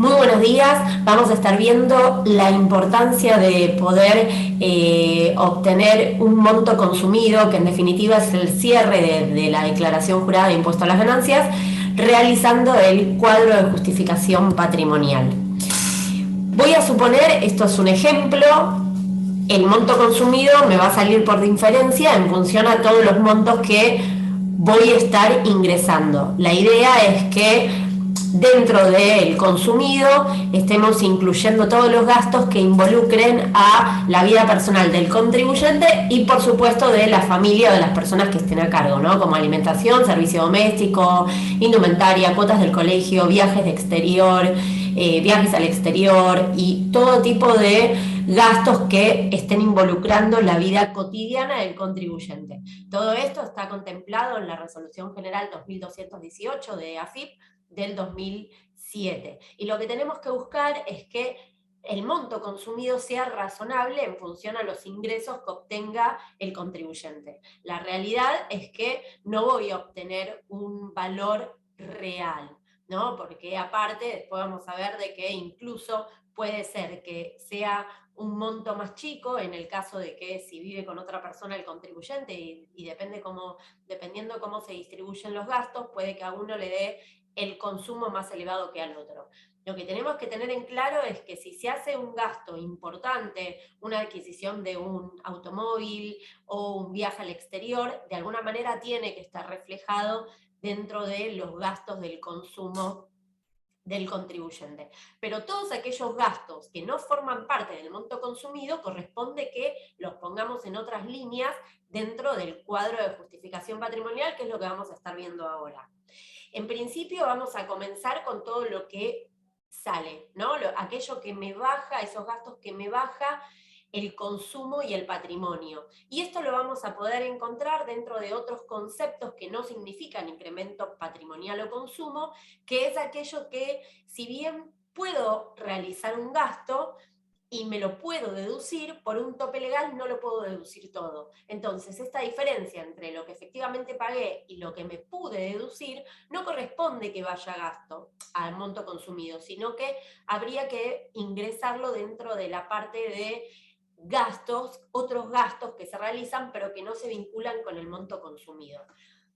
Muy buenos días. Vamos a estar viendo la importancia de poder obtener un monto consumido, que en definitiva es el cierre de la declaración jurada de impuesto a las ganancias, realizando el cuadro de justificación patrimonial. Voy a suponer, esto es un ejemplo, el monto consumido me va a salir por diferencia en función a todos los montos que voy a estar ingresando. La idea es que dentro del consumido estemos incluyendo todos los gastos que involucren a la vida personal del contribuyente y por supuesto de la familia o de las personas que estén a cargo, ¿no? Como alimentación, servicio doméstico, indumentaria, cuotas del colegio, viajes de exterior, viajes al exterior y todo tipo de gastos que estén involucrando la vida cotidiana del contribuyente. Todo esto está contemplado en la Resolución General 2218 de AFIP del 2007. Y lo que tenemos que buscar es que el monto consumido sea razonable en función a los ingresos que obtenga el contribuyente. La realidad es que no voy a obtener un valor real, ¿no? Porque aparte, después vamos a ver de que incluso puede ser que sea un monto más chico en el caso de que si vive con otra persona el contribuyente y dependiendo cómo se distribuyen los gastos, puede que a uno le dé el consumo más elevado que al otro. Lo que tenemos que tener en claro es que si se hace un gasto importante, una adquisición de un automóvil o un viaje al exterior, de alguna manera tiene que estar reflejado dentro de los gastos del consumo del contribuyente. Pero todos aquellos gastos que no forman parte del monto consumido corresponde que los pongamos en otras líneas dentro del cuadro de justificación patrimonial, que es lo que vamos a estar viendo ahora. En principio vamos a comenzar con todo lo que sale, ¿no? Aquello que me baja, esos gastos que me baja el consumo y el patrimonio. Y esto lo vamos a poder encontrar dentro de otros conceptos que no significan incremento patrimonial o consumo, que es aquello que, si bien puedo realizar un gasto, y me lo puedo deducir, por un tope legal no lo puedo deducir todo. Entonces, esta diferencia entre lo que efectivamente pagué y lo que me pude deducir no corresponde que vaya a gasto, al monto consumido, sino que habría que ingresarlo dentro de la parte de gastos, otros gastos que se realizan pero que no se vinculan con el monto consumido.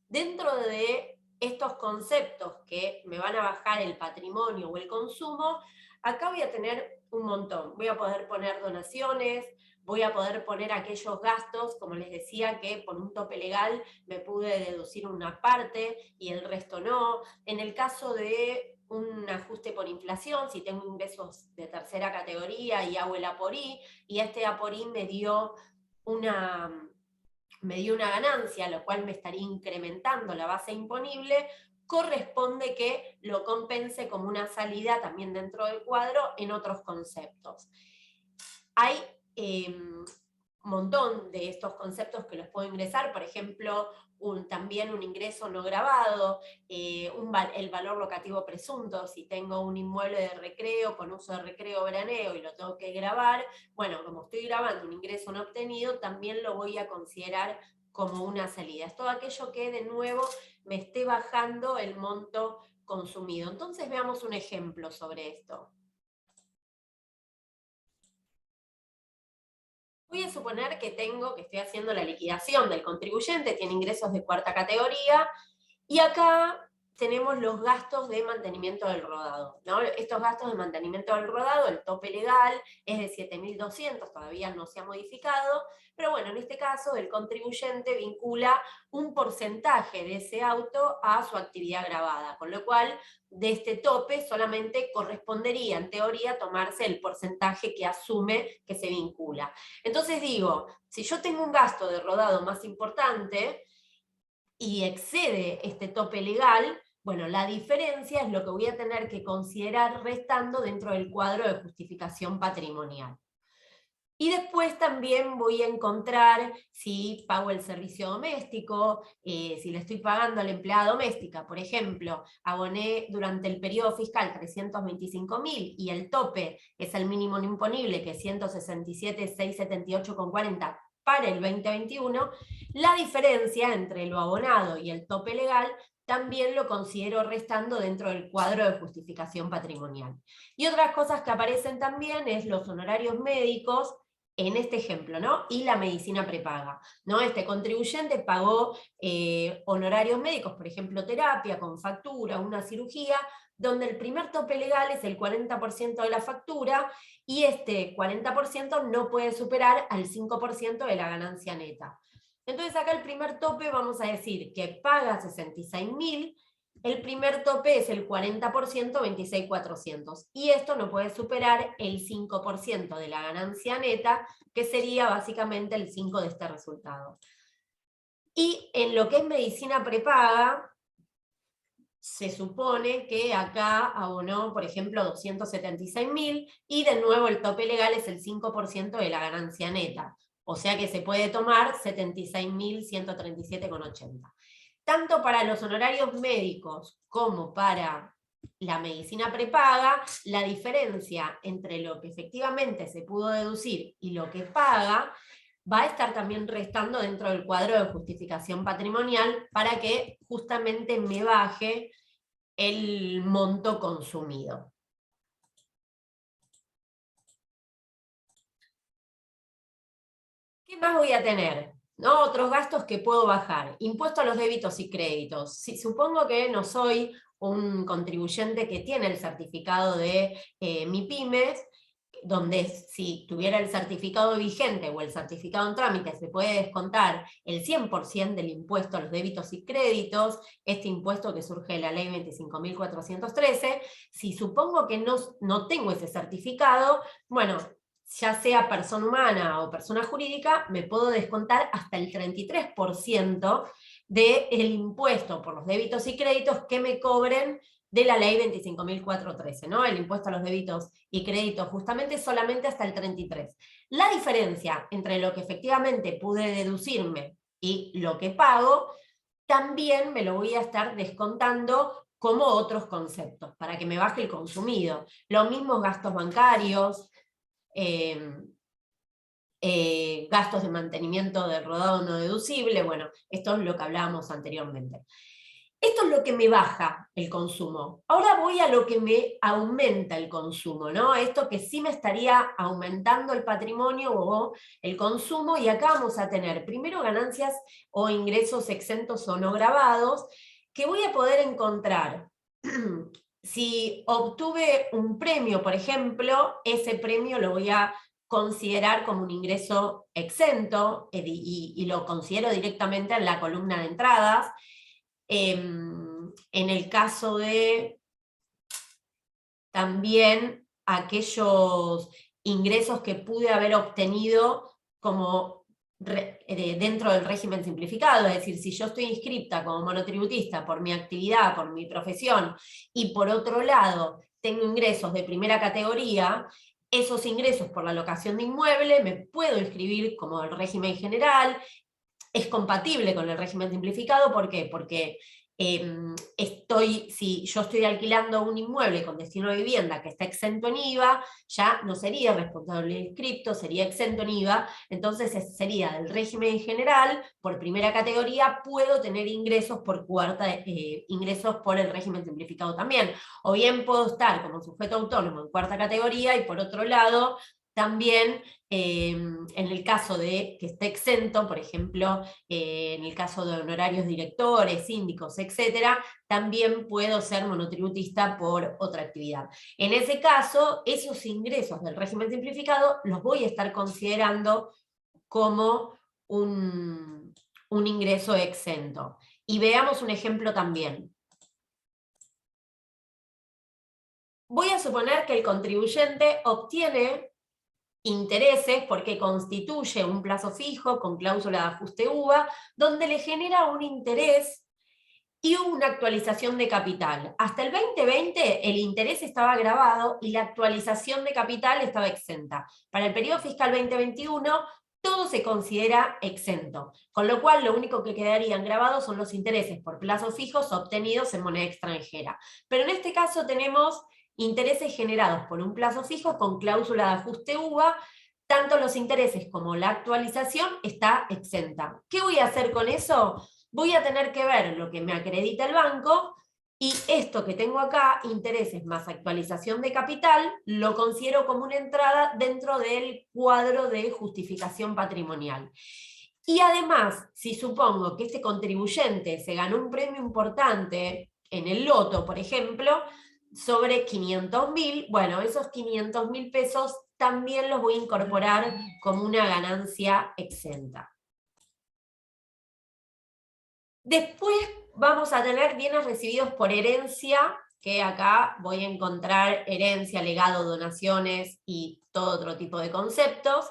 Dentro de estos conceptos que me van a bajar el patrimonio o el consumo, acá voy a tener un montón. Voy a poder poner donaciones, voy a poder poner aquellos gastos, como les decía, que por un tope legal me pude deducir una parte y el resto no. En el caso de un ajuste por inflación, si tengo ingresos de tercera categoría y hago el APORI, y este APORI me dio una ganancia, lo cual me estaría incrementando la base imponible, corresponde que lo compense como una salida también dentro del cuadro en otros conceptos. Hay un montón de estos conceptos que los puedo ingresar, por ejemplo, también un ingreso no grabado, el valor locativo presunto, si tengo un inmueble de recreo con uso de recreo veraneo y lo tengo que grabar, bueno, como estoy grabando un ingreso no obtenido, también lo voy a considerar como una salida. Es todo aquello que de nuevo me esté bajando el monto consumido. Entonces veamos un ejemplo sobre esto. Voy a suponer que estoy haciendo la liquidación del contribuyente, tiene ingresos de cuarta categoría, y acá tenemos los gastos de mantenimiento del rodado, ¿no? Estos gastos de mantenimiento del rodado, el tope legal es de 7.200, todavía no se ha modificado, pero bueno, en este caso el contribuyente vincula un porcentaje de ese auto a su actividad grabada, con lo cual de este tope solamente correspondería, en teoría, tomarse el porcentaje que asume que se vincula. Entonces digo, si yo tengo un gasto de rodado más importante y excede este tope legal, bueno, la diferencia es lo que voy a tener que considerar restando dentro del cuadro de justificación patrimonial. Y después también voy a encontrar si pago el servicio doméstico, si le estoy pagando a la empleada doméstica, por ejemplo, aboné durante el periodo fiscal 325.000 y el tope es el mínimo no imponible, que es 167.678,40 para el 2021, la diferencia entre lo abonado y el tope legal también lo considero restando dentro del cuadro de justificación patrimonial. Y otras cosas que aparecen también es los honorarios médicos, en este ejemplo, ¿no? Y la medicina prepaga, ¿no? Este contribuyente pagó honorarios médicos, por ejemplo, terapia con factura, una cirugía, donde el primer tope legal es el 40% de la factura, y este 40% no puede superar al 5% de la ganancia neta. Entonces acá el primer tope vamos a decir que paga 66.000, el primer tope es el 40%, 26.400, y esto no puede superar el 5% de la ganancia neta, que sería básicamente el 5 de este resultado. Y en lo que es medicina prepaga, se supone que acá abonó, por ejemplo, 276.000, y de nuevo el tope legal es el 5% de la ganancia neta. O sea que se puede tomar 76.137,80. Tanto para los honorarios médicos como para la medicina prepaga, la diferencia entre lo que efectivamente se pudo deducir y lo que paga va a estar también restando dentro del cuadro de justificación patrimonial para que justamente me baje el monto consumido. ¿Qué más voy a tener? ¿No? Otros gastos que puedo bajar. Impuesto a los débitos y créditos. Si supongo que no soy un contribuyente que tiene el certificado de MIPYMES, donde si tuviera el certificado vigente o el certificado en trámite se puede descontar el 100% del impuesto a los débitos y créditos, este impuesto que surge de la ley 25.413, si supongo que no tengo ese certificado, bueno, ya sea persona humana o persona jurídica, me puedo descontar hasta el 33% del impuesto por los débitos y créditos que me cobren de la ley 25.413, ¿no? El impuesto a los débitos y créditos justamente solamente hasta el 33%. La diferencia entre lo que efectivamente pude deducirme y lo que pago, también me lo voy a estar descontando como otros conceptos, para que me baje el consumido. Los mismos gastos bancarios, gastos de mantenimiento del rodado no deducible, bueno, esto es lo que hablábamos anteriormente. Esto es lo que me baja el consumo. Ahora voy a lo que me aumenta el consumo, ¿no? Esto que sí me estaría aumentando el patrimonio o el consumo, y acá vamos a tener primero ganancias o ingresos exentos o no gravados, que voy a poder encontrar. Si obtuve un premio, por ejemplo, ese premio lo voy a considerar como un ingreso exento y lo considero directamente en la columna de entradas. En el caso de también aquellos ingresos que pude haber obtenido como dentro del régimen simplificado, es decir, si yo estoy inscripta como monotributista por mi actividad, por mi profesión, y por otro lado tengo ingresos de primera categoría, esos ingresos por la locación de inmueble me puedo inscribir como el régimen general. Es compatible con el régimen simplificado, ¿por qué? Porque si yo estoy alquilando un inmueble con destino de vivienda que está exento en IVA, ya no sería responsable del inscripto, sería exento en IVA, entonces sería del régimen general, por primera categoría, puedo tener ingresos por ingresos por el régimen simplificado también, o bien puedo estar como sujeto autónomo en cuarta categoría, y por otro lado, también en el caso de que esté exento, por ejemplo, en el caso de honorarios directores, síndicos, etcétera, también puedo ser monotributista por otra actividad. En ese caso, esos ingresos del régimen simplificado los voy a estar considerando como un ingreso exento. Y veamos un ejemplo también. Voy a suponer que el contribuyente obtiene intereses porque constituye un plazo fijo con cláusula de ajuste UVA, donde le genera un interés y una actualización de capital. Hasta el 2020 el interés estaba grabado y la actualización de capital estaba exenta. Para el periodo fiscal 2021 todo se considera exento, con lo cual lo único que quedarían grabados son los intereses por plazos fijos obtenidos en moneda extranjera. Pero en este caso tenemos intereses generados por un plazo fijo con cláusula de ajuste UVA, tanto los intereses como la actualización está exenta. ¿Qué voy a hacer con eso? voy a tener que ver lo que me acredita el banco, y esto que tengo acá, intereses más actualización de capital, lo considero como una entrada dentro del cuadro de justificación patrimonial. Y además, si supongo que este contribuyente se ganó un premio importante en el loto, por ejemplo, sobre 500.000, bueno, esos 500.000 pesos también los voy a incorporar como una ganancia exenta. Después vamos a tener bienes recibidos por herencia, que acá voy a encontrar herencia, legado, donaciones y todo otro tipo de conceptos.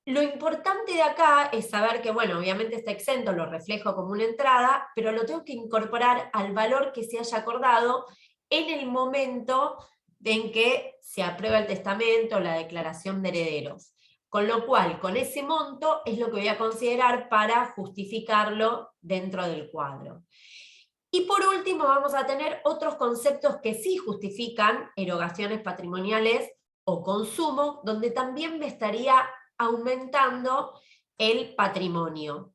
Lo importante de acá es saber que, bueno, obviamente está exento, lo reflejo como una entrada, pero lo tengo que incorporar al valor que se haya acordado en el momento en que se aprueba el testamento o la declaración de herederos. Con lo cual, con ese monto es lo que voy a considerar para justificarlo dentro del cuadro. Y por último vamos a tener otros conceptos que sí justifican erogaciones patrimoniales o consumo, donde también me estaría aumentando el patrimonio.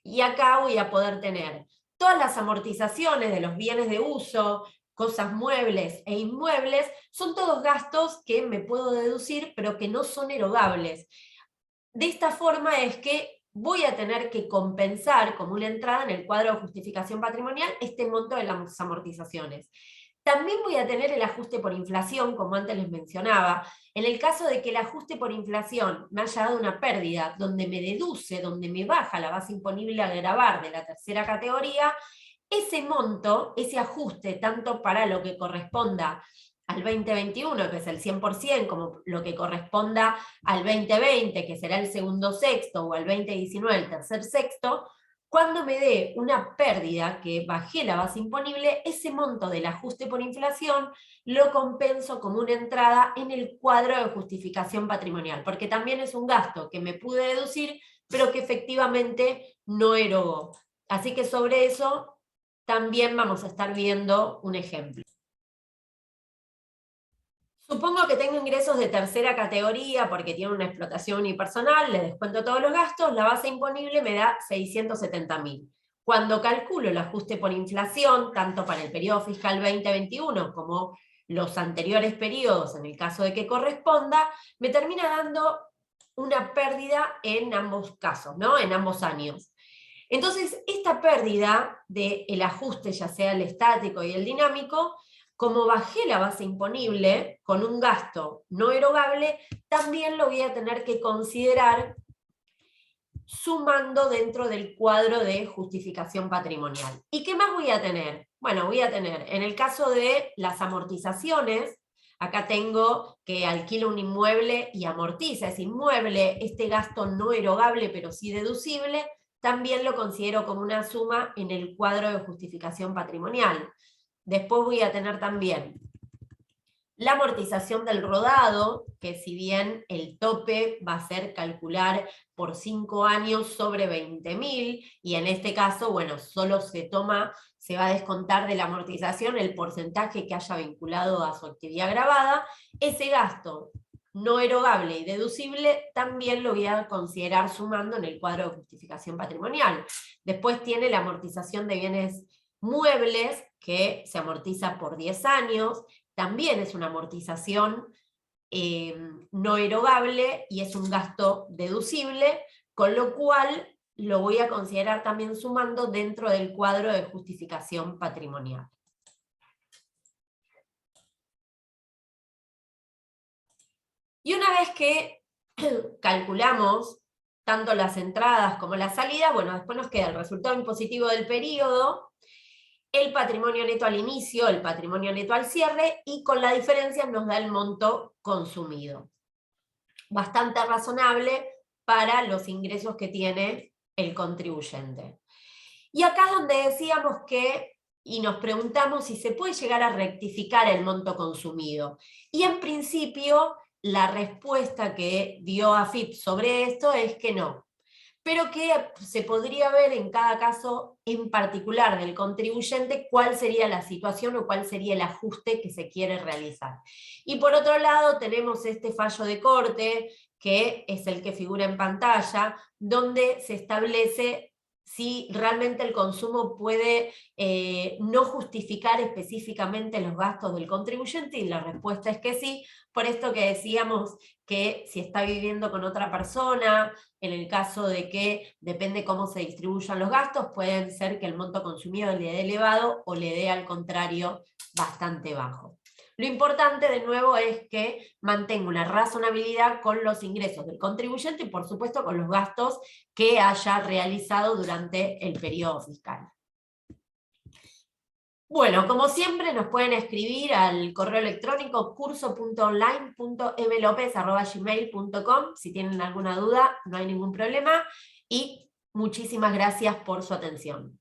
Y acá voy a poder tener todas las amortizaciones de los bienes de uso, cosas muebles e inmuebles, son todos gastos que me puedo deducir, pero que no son erogables. De esta forma es que voy a tener que compensar como una entrada en el cuadro de justificación patrimonial este monto de las amortizaciones. También voy a tener el ajuste por inflación, como antes les mencionaba. En el caso de que el ajuste por inflación me haya dado una pérdida, donde me deduce, donde me baja la base imponible a gravar de la tercera categoría, ese monto, ese ajuste, tanto para lo que corresponda al 2021, que es el 100%, como lo que corresponda al 2020, que será el segundo sexto, o al 2019, el tercer sexto, cuando me dé una pérdida que bajé la base imponible, ese monto del ajuste por inflación lo compenso como una entrada en el cuadro de justificación patrimonial, porque también es un gasto que me pude deducir, pero que efectivamente no erogó. Así que sobre eso también vamos a estar viendo un ejemplo. Supongo que tengo ingresos de tercera categoría porque tiene una explotación unipersonal, le descuento todos los gastos, la base imponible me da 670.000. Cuando calculo el ajuste por inflación, tanto para el periodo fiscal 2021 como los anteriores periodos, en el caso de que corresponda, me termina dando una pérdida en ambos casos, ¿no? En ambos años. Entonces, esta pérdida del ajuste, ya sea el estático y el dinámico, como bajé la base imponible con un gasto no erogable, también lo voy a tener que considerar sumando dentro del cuadro de justificación patrimonial. ¿Y qué más voy a tener? Bueno, voy a tener, en el caso de las amortizaciones, acá tengo que alquilo un inmueble y amortiza ese inmueble, este gasto no erogable pero sí deducible, también lo considero como una suma en el cuadro de justificación patrimonial. Después voy a tener también la amortización del rodado, que si bien el tope va a ser calcular por 5 años sobre 20.000, y en este caso, bueno, solo se va a descontar de la amortización el porcentaje que haya vinculado a su actividad grabada, ese gasto no erogable y deducible también lo voy a considerar sumando en el cuadro de justificación patrimonial. Después tiene la amortización de bienes muebles, que se amortiza por 10 años, también es una amortización no erogable y es un gasto deducible, con lo cual lo voy a considerar también sumando dentro del cuadro de justificación patrimonial. Y una vez que calculamos tanto las entradas como las salidas, bueno, después nos queda el resultado impositivo del periodo, el patrimonio neto al inicio, el patrimonio neto al cierre, y con la diferencia nos da el monto consumido. Bastante razonable para los ingresos que tiene el contribuyente. Y acá es donde decíamos que, y nos preguntamos si se puede llegar a rectificar el monto consumido. Y en principio, la respuesta que dio AFIP sobre esto es que no, pero que se podría ver en cada caso en particular del contribuyente cuál sería la situación o cuál sería el ajuste que se quiere realizar. Y por otro lado tenemos este fallo de corte, que es el que figura en pantalla, donde se establece si realmente el consumo puede no justificar específicamente los gastos del contribuyente, y la respuesta es que sí, por esto que decíamos que si está viviendo con otra persona, en el caso de que depende cómo se distribuyan los gastos, puede ser que el monto consumido le dé elevado o le dé al contrario bastante bajo. Lo importante, de nuevo, es que mantenga una razonabilidad con los ingresos del contribuyente y, por supuesto, con los gastos que haya realizado durante el periodo fiscal. Bueno, como siempre, nos pueden escribir al correo electrónico curso.online.evelopez@gmail.com si tienen alguna duda, no hay ningún problema, y muchísimas gracias por su atención.